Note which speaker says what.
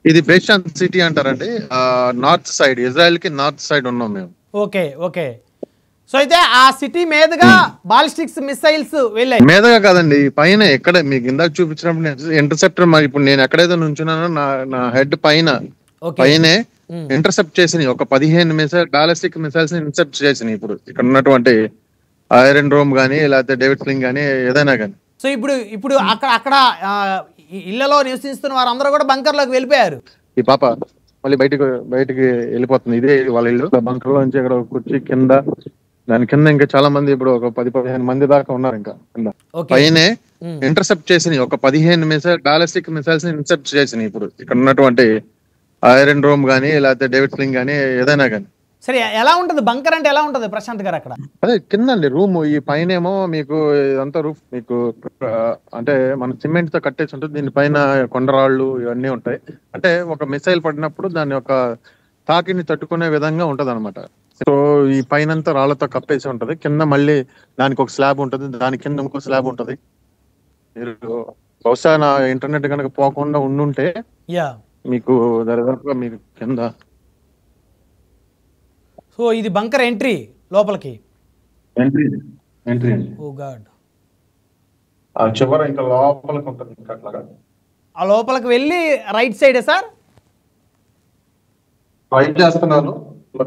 Speaker 1: ఇది బేషాన్ సిటీ అంటారండి. North side, Israel కి నార్త్ సైడ్ ఉన్నాం మేము.
Speaker 2: Okay okay. సో అయితే ఆ సిటీ మీదుగా బాలిస్టిక్స్ మిసైల్స్ వెళ్ళాయి.
Speaker 1: మీదగా కాదండి, పైన ఎక్కడ మీకు ఇందాక చూపించినప్పుడు ఇంటర్సెప్టర్. మరి ఇప్పుడు నేను ఎక్కడైతే నుంచున్నానో నా హెడ్ పైన పైనే ఇంటర్సెప్ట్ చేసినాయి. ఒక 15 బాలిస్టిక్ మిసైల్స్ ఇంటర్సెప్ట్ చేసినాయి. ఇప్పుడు ఇక్కడ ఉన్నటువంటి ఐరన్ రోమ్ గానీ, లేకపోతే డేవిడ్ స్లింగ్ గానీ, ఏదైనా కానీ.
Speaker 2: సో ఇప్పుడు అక్కడ ఇళ్లలో నివసిస్తున్న వారందరూ కూడా బంకర్లోకి వెళ్ళిపోయారు.
Speaker 1: ఈ పాప మళ్ళీ బయటికి వెళ్ళిపోతుంది. ఇదే వాళ్ళ ఇల్లు. బంకర్ లో నుంచి ఇక్కడ కుర్చీ కింద, దాని కింద ఇంకా చాలా మంది, ఇప్పుడు ఒక 10-15 మంది దాకా ఉన్నారు ఇంకా కింద. పైనే ఇంటర్సెప్ట్ చేసినాయి. ఒక 15 బాలిస్టిక్ మిసైల్స్ ఇంటర్సెప్ట్ చేసినాయి. ఇప్పుడు ఇక్కడ ఉన్నటువంటి ఐరన్ రోమ్ గానీ, లేకపోతే డేవిడ్ స్లింగ్ గానీ, ఏదైనా కానీ.
Speaker 2: సరే, ఎలా ఉంటది బంకర్ అంటే? ఎలా ఉంటది ప్రశాంత్ గారు అక్కడ?
Speaker 1: అదే కింద అండి రూమ్. ఈ పైన ఏమో మీకు ఇదంతా రూఫ్, మీకు అంటే మన సిమెంట్ తో కట్టేసి ఉంటుంది. దీనిపైన కొండరాళ్ళు ఇవన్నీ ఉంటాయి. అంటే ఒక మిసైల్ పడినప్పుడు దాని యొక్క తాకిని తట్టుకునే విధంగా ఉంటది అనమాట. సో ఈ పైన రాళ్లతో కప్పేసి ఉంటది. కింద మళ్ళీ దానికి ఒక స్లాబ్ ఉంటది, దాని కింద ఇంకో స్లాబ్ ఉంటది. మీరు బహుశా నా ఇంటర్నెట్ కనుక పోకుండా ఉండుంటే మీకు దాదాపుగా మీకు కింద.
Speaker 2: సో ఇది బంకర్ ఎంట్రీ లోపలికి.
Speaker 1: ఎంట్రీ
Speaker 2: ఓ గాడ్.
Speaker 1: ఆ చివర ఇంకా లోపలికి ఉంటుంది. ఇంకా అట్లాగా
Speaker 2: ఆ లోపలికి వెళ్ళి రైట్ సైడే సార్
Speaker 1: రైట్ చేస్తున్నాను.